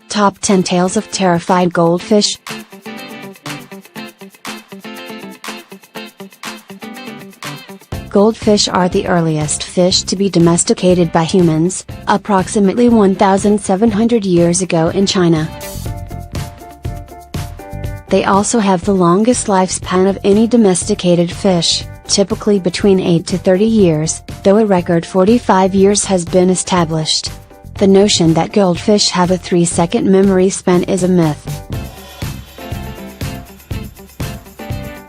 Top 10 Tales of Terrified Goldfish. Goldfish are the earliest fish to be domesticated by humans, approximately 1,700 years ago in China. They also have the longest lifespan of any domesticated fish, typically between 8 to 30 years, though a record 45 years has been established. The notion that goldfish have a 3-second memory span is a myth.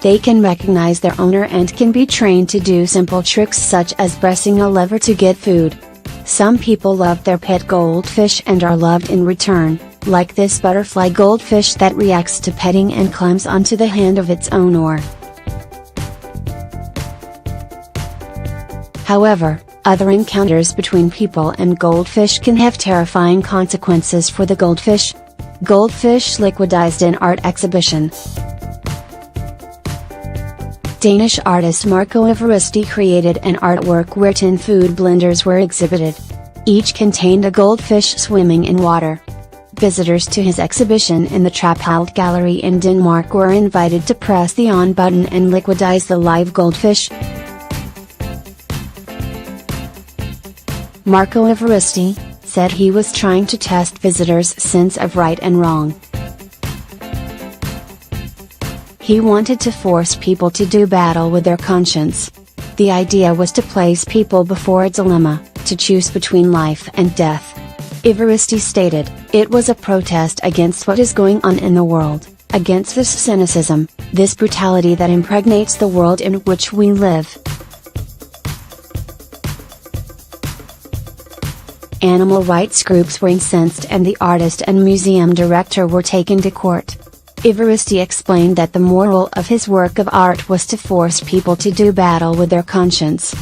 They can recognize their owner and can be trained to do simple tricks such as pressing a lever to get food. Some people love their pet goldfish and are loved in return, like this butterfly goldfish that reacts to petting and climbs onto the hand of its owner. However, other encounters between people and goldfish can have terrifying consequences for the goldfish. Goldfish liquidized in art exhibition. Danish artist Marco Evaristi created an artwork where 10 food blenders were exhibited. Each contained a goldfish swimming in water. Visitors to his exhibition in the Trapholt Gallery in Denmark were invited to press the on button and liquidize the live goldfish. Marco Evaristi said he was trying to test visitors' sense of right and wrong. He wanted to force people to do battle with their conscience. The idea was to place people before a dilemma, to choose between life and death. Evaristi stated, "It was a protest against what is going on in the world, against this cynicism, this brutality that impregnates the world in which we live." Animal rights groups were incensed and the artist and museum director were taken to court. Evaristi explained that the moral of his work of art was to force people to do battle with their conscience.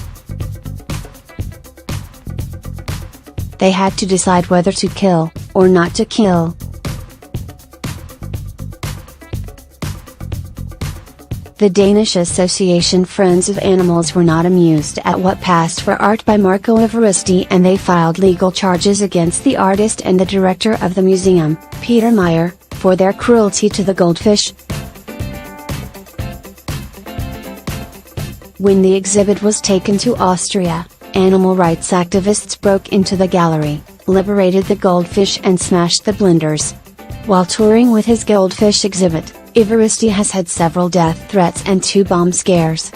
They had to decide whether to kill, or not to kill. The Danish association Friends of Animals were not amused at what passed for art by Marco Evaristi and they filed legal charges against the artist and the director of the museum, Peter Meyer, for their cruelty to the goldfish. When the exhibit was taken to Austria, animal rights activists broke into the gallery, liberated the goldfish and smashed the blenders. While touring with his goldfish exhibit, Evaristi has had several death threats and 2 bomb scares.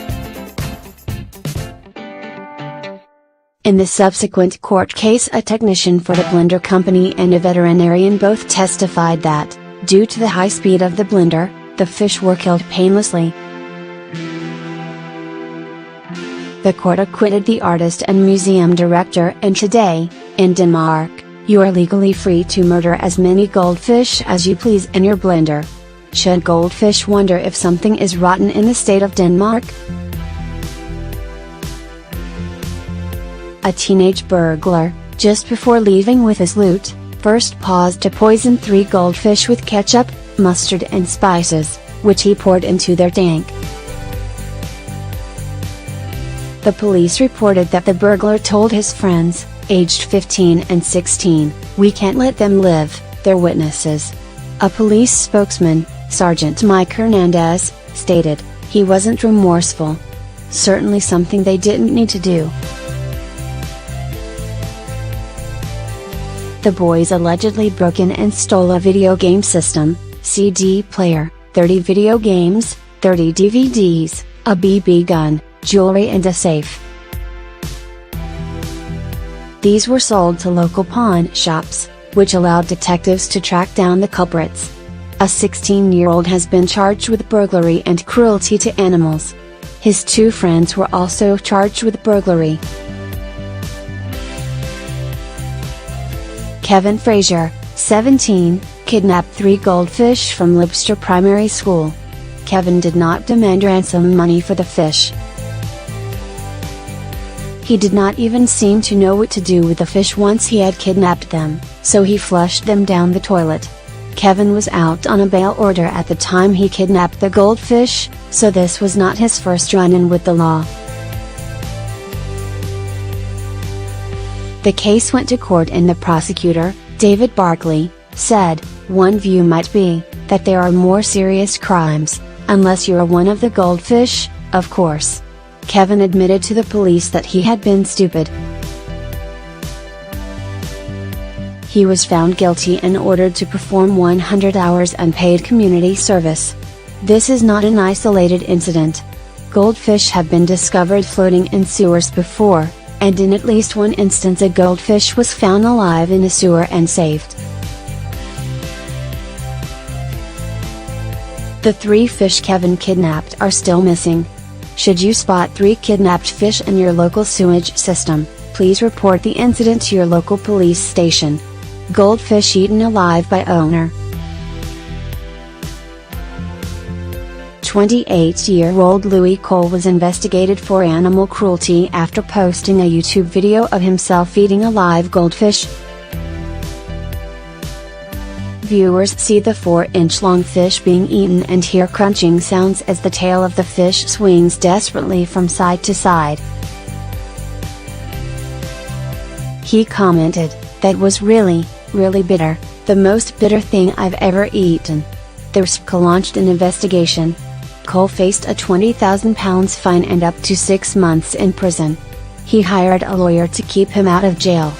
In the subsequent court case, a technician for the blender company and a veterinarian both testified that, due to the high speed of the blender, the fish were killed painlessly. The court acquitted the artist and museum director, and today, in Denmark, you are legally free to murder as many goldfish as you please in your blender. Should goldfish wonder if something is rotten in the state of Denmark? A teenage burglar, just before leaving with his loot, first paused to poison 3 goldfish with ketchup, mustard and spices, which he poured into their tank. The police reported that the burglar told his friends, aged 15 and 16, "We can't let them live, they're witnesses." A police spokesman, Sergeant Mike Hernandez, stated, "He wasn't remorseful. Certainly something they didn't need to do." The boys allegedly broke in and stole a video game system, CD player, 30 video games, 30 DVDs, a BB gun, jewelry and a safe. These were sold to local pawn shops, which allowed detectives to track down the culprits. A 16-year-old has been charged with burglary and cruelty to animals. His 2 friends were also charged with burglary. Kevin Frazier, 17, kidnapped 3 goldfish from Libster Primary School. Kevin did not demand ransom money for the fish. He did not even seem to know what to do with the fish once he had kidnapped them, so he flushed them down the toilet. Kevin was out on a bail order at the time he kidnapped the goldfish, so this was not his first run-in with the law. The case went to court and the prosecutor, David Barkley, said, "One view might be that there are more serious crimes, unless you're one of the goldfish, of course." Kevin admitted to the police that he had been stupid. He was found guilty and ordered to perform 100 hours unpaid community service. This is not an isolated incident. Goldfish have been discovered floating in sewers before, and in at least one instance a goldfish was found alive in a sewer and saved. The 3 fish Kevin kidnapped are still missing. Should you spot 3 kidnapped fish in your local sewage system, please report the incident to your local police station. Goldfish eaten alive by owner. 28-year-old Louis Cole was investigated for animal cruelty after posting a YouTube video of himself eating a live goldfish. Viewers see the 4-inch-long fish being eaten and hear crunching sounds as the tail of the fish swings desperately from side to side. He commented, "That was really bitter, the most bitter thing I've ever eaten." The RSPCA launched an investigation. Cole faced a £20,000 fine and up to 6 months in prison. He hired a lawyer to keep him out of jail.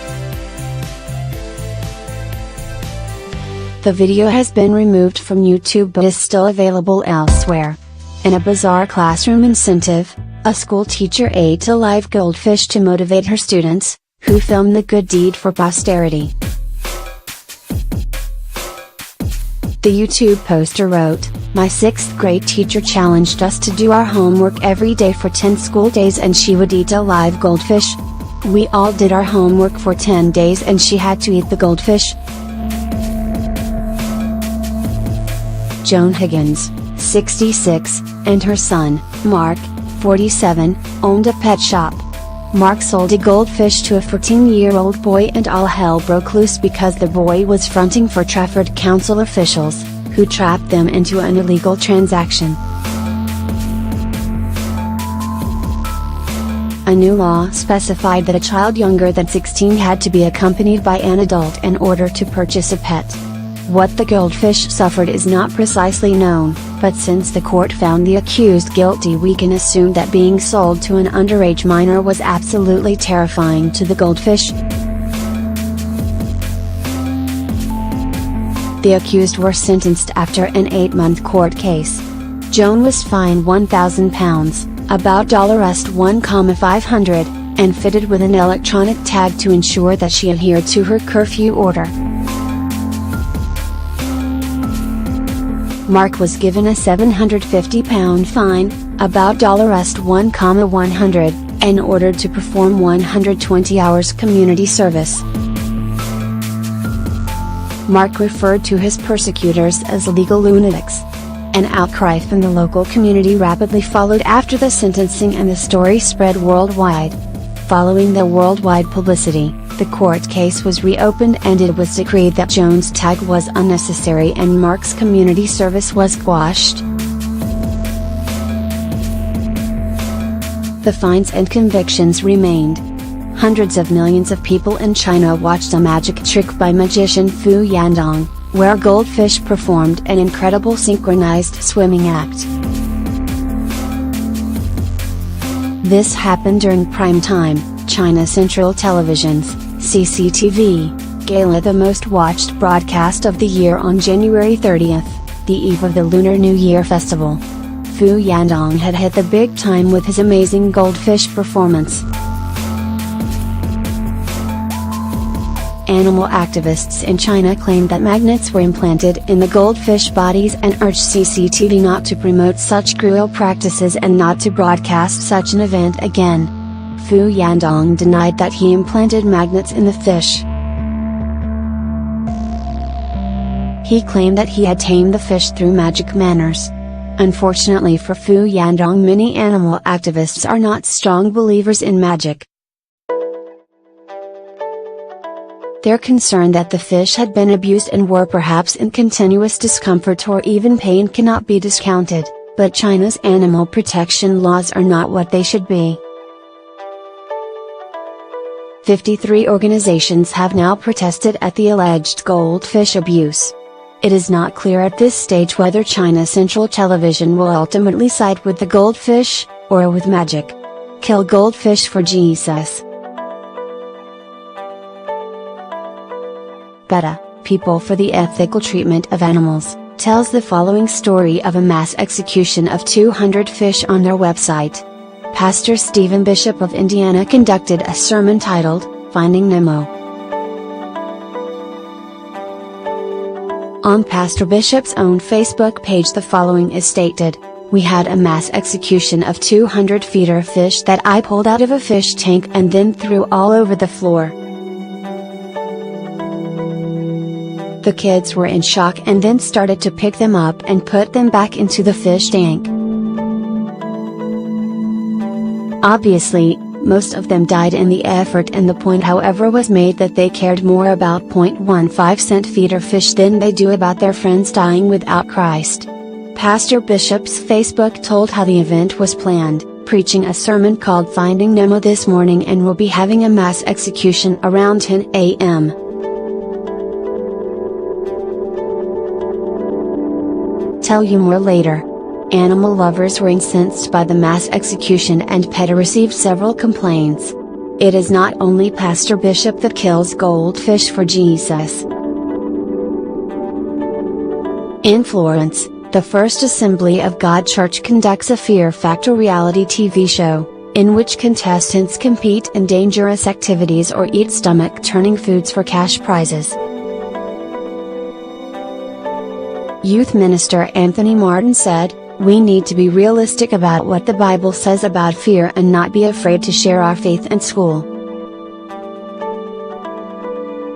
The video has been removed from YouTube but is still available elsewhere. In a bizarre classroom incentive, a school teacher ate a live goldfish to motivate her students, who filmed the good deed for posterity. The YouTube poster wrote, "My 6th grade teacher challenged us to do our homework every day for 10 school days and she would eat a live goldfish. We all did our homework for 10 days and she had to eat the goldfish." Joan Higgins, 66, and her son, Mark, 47, owned a pet shop. Mark sold a goldfish to a 14-year-old boy and all hell broke loose because the boy was fronting for Trafford Council officials, who trapped them into an illegal transaction. A new law specified that a child younger than 16 had to be accompanied by an adult in order to purchase a pet. What the goldfish suffered is not precisely known, but since the court found the accused guilty, we can assume that being sold to an underage minor was absolutely terrifying to the goldfish. The accused were sentenced after an 8-month court case. Joan was fined £1,000, about $1,500, and fitted with an electronic tag to ensure that she adhered to her curfew order. Mark was given a £750 fine, about $1,100, and ordered to perform 120 hours community service. Mark referred to his persecutors as legal lunatics. An outcry from the local community rapidly followed after the sentencing and the story spread worldwide. Following the worldwide publicity, the court case was reopened and it was decreed that Joan's tag was unnecessary and Mark's community service was quashed. The fines and convictions remained. Hundreds of millions of people in China watched a magic trick by magician Fu Yandong, where goldfish performed an incredible synchronized swimming act. This happened during prime time, China Central Television's CCTV Gala, the most watched broadcast of the year on January 30th, the eve of the Lunar New Year festival. Fu Yandong had hit the big time with his amazing goldfish performance. Animal activists in China claimed that magnets were implanted in the goldfish bodies and urged CCTV not to promote such cruel practices and not to broadcast such an event again. Fu Yandong denied that he implanted magnets in the fish. He claimed that he had tamed the fish through magic manners. Unfortunately for Fu Yandong, many animal activists are not strong believers in magic. Their concern that the fish had been abused and were perhaps in continuous discomfort or even pain cannot be discounted, but China's animal protection laws are not what they should be. 53 organizations have now protested at the alleged goldfish abuse. It is not clear at this stage whether China Central Television will ultimately side with the goldfish, or with magic. Kill goldfish for Jesus. PETA, People for the Ethical Treatment of Animals, tells the following story of a mass execution of 200 fish on their website. Pastor Stephen Bishop of Indiana conducted a sermon titled, Finding Nemo. On Pastor Bishop's own Facebook page the following is stated: "We had a mass execution of 200 feeder fish that I pulled out of a fish tank and then threw all over the floor. The kids were in shock and then started to pick them up and put them back into the fish tank. Obviously, most of them died in the effort, and the point however was made that they cared more about 0.15 feeder fish than they do about their friends dying without Christ." Pastor Bishop's Facebook told how the event was planned, preaching a sermon called Finding Nemo this morning, and will be having a mass execution around 10 a.m. Tell you more later. Animal lovers were incensed by the mass execution, and PETA received several complaints. It is not only Pastor Bishop that kills goldfish for Jesus. In Florence, the First Assembly of God Church conducts a Fear Factor reality TV show, in which contestants compete in dangerous activities or eat stomach-turning foods for cash prizes. Youth minister Anthony Martin said, "We need to be realistic about what the Bible says about fear and not be afraid to share our faith in school.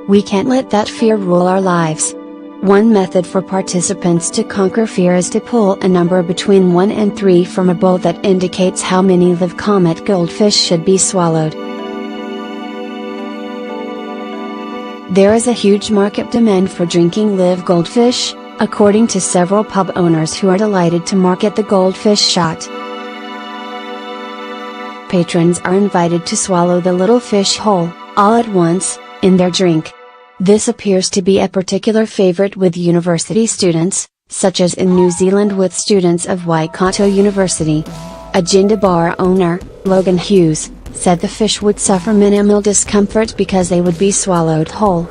We can't let that fear rule our lives." One method for participants to conquer fear is to pull a number between 1 and 3 from a bowl that indicates how many live comet goldfish should be swallowed. There is a huge market demand for drinking live goldfish, according to several pub owners who are delighted to market the goldfish shot. Patrons are invited to swallow the little fish whole, all at once, in their drink. This appears to be a particular favorite with university students, such as in New Zealand with students of Waikato University. Agenda bar owner, Logan Hughes, said the fish would suffer minimal discomfort because they would be swallowed whole.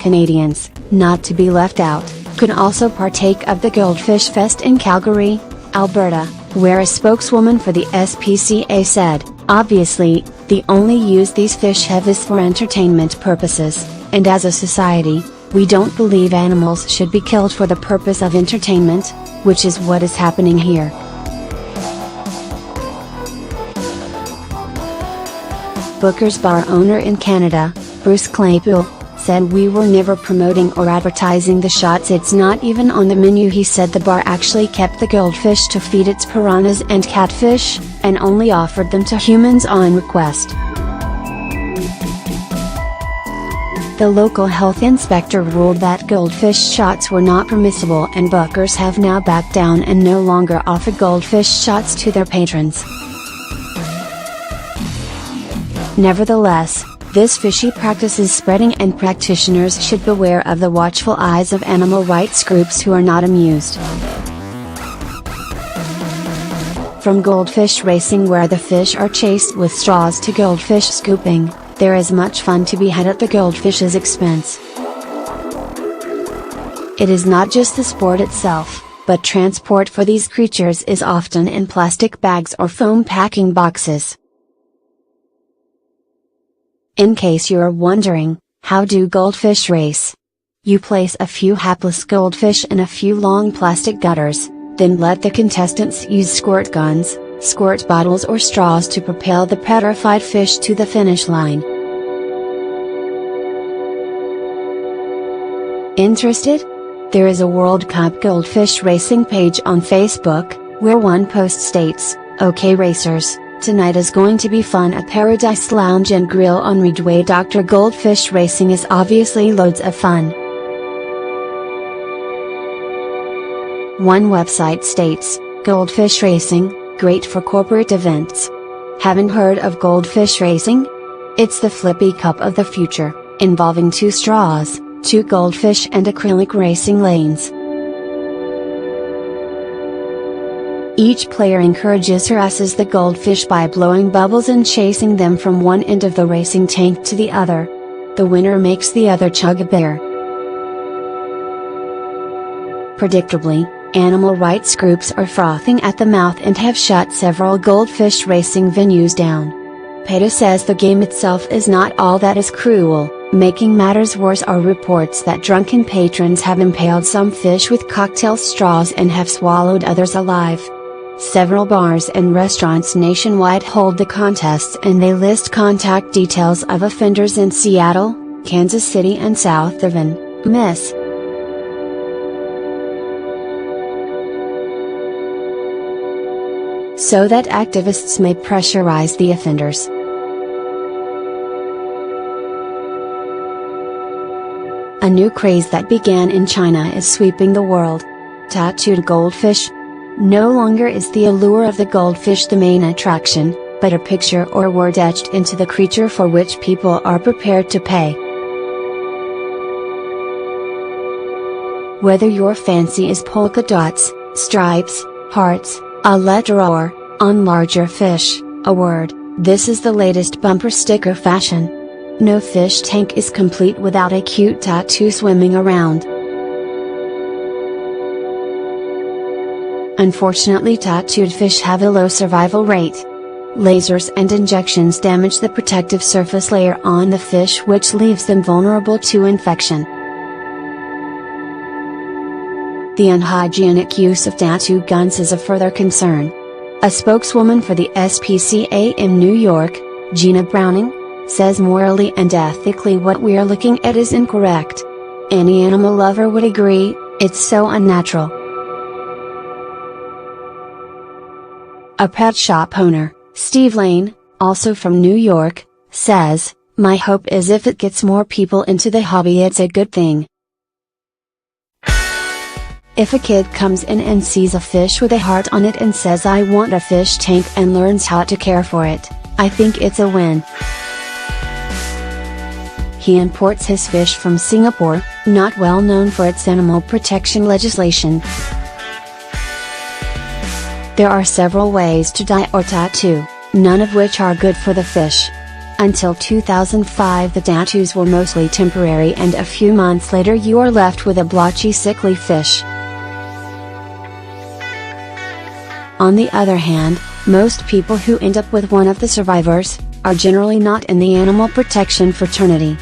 Canadians, not to be left out, could also partake of the Goldfish Fest in Calgary, Alberta, where a spokeswoman for the SPCA said, "Obviously, the only use these fish have is for entertainment purposes, and as a society, we don't believe animals should be killed for the purpose of entertainment, which is what is happening here." Booker's bar owner in Canada, Bruce Claypool, said, "We were never promoting or advertising the shots, it's not even on the menu." He said the bar actually kept the goldfish to feed its piranhas and catfish, and only offered them to humans on request. The local health inspector ruled that goldfish shots were not permissible, and Booker's have now backed down and no longer offer goldfish shots to their patrons. Nevertheless, this fishy practice is spreading, and practitioners should beware of the watchful eyes of animal rights groups who are not amused. From Goldfish Racing, where the fish are chased with straws, to goldfish scooping, there is much fun to be had at the goldfish's expense. It is not just the sport itself, but transport for these creatures is often in plastic bags or foam packing boxes. In case you are wondering, how do goldfish race? You place a few hapless goldfish in a few long plastic gutters, then let the contestants use squirt guns, squirt bottles or straws to propel the petrified fish to the finish line. Interested? There is a World Cup Goldfish Racing page on Facebook, where one post states, "Okay racers, Tonight is going to be fun at Paradise Lounge and Grill on Ridgeway. Dr. Goldfish Racing is obviously loads of fun. One website states, Goldfish Racing, great for corporate events. Haven't heard of Goldfish Racing? It's the flippy cup of the future, involving 2 straws, 2 goldfish and acrylic racing lanes. Each player encourages or harasses the goldfish by blowing bubbles and chasing them from one end of the racing tank to the other. The winner makes the other chug a beer. Predictably, animal rights groups are frothing at the mouth and have shut several goldfish racing venues down. PETA says the game itself is not all that is cruel. Making matters worse are reports that drunken patrons have impaled some fish with cocktail straws and have swallowed others alive. Several bars and restaurants nationwide hold the contests, and they list contact details of offenders in Seattle, Kansas City and south of Miss. So that activists may pressurize the offenders. A new craze that began in China is sweeping the world. Tattooed goldfish. No longer is the allure of the goldfish the main attraction, but a picture or word etched into the creature for which people are prepared to pay. Whether your fancy is polka dots, stripes, hearts, a letter or, on larger fish, a word, this is the latest bumper sticker fashion. No fish tank is complete without a cute tattoo swimming around. Unfortunately, tattooed fish have a low survival rate. Lasers and injections damage the protective surface layer on the fish, which leaves them vulnerable to infection. The unhygienic use of tattoo guns is a further concern. A spokeswoman for the SPCA in New York, Gina Browning, says morally and ethically what we're looking at is incorrect. Any animal lover would agree, it's so unnatural. A pet shop owner, Steve Lane, also from New York, says, "My hope is if it gets more people into the hobby, it's a good thing. If a kid comes in and sees a fish with a heart on it and says I want a fish tank and learns how to care for it, I think it's a win." He imports his fish from Singapore, not well known for its animal protection legislation. There are several ways to dye or tattoo, none of which are good for the fish. Until 2005 the tattoos were mostly temporary, and a few months later you are left with a blotchy, sickly fish. On the other hand, most people who end up with one of the survivors, are generally not in the animal protection fraternity.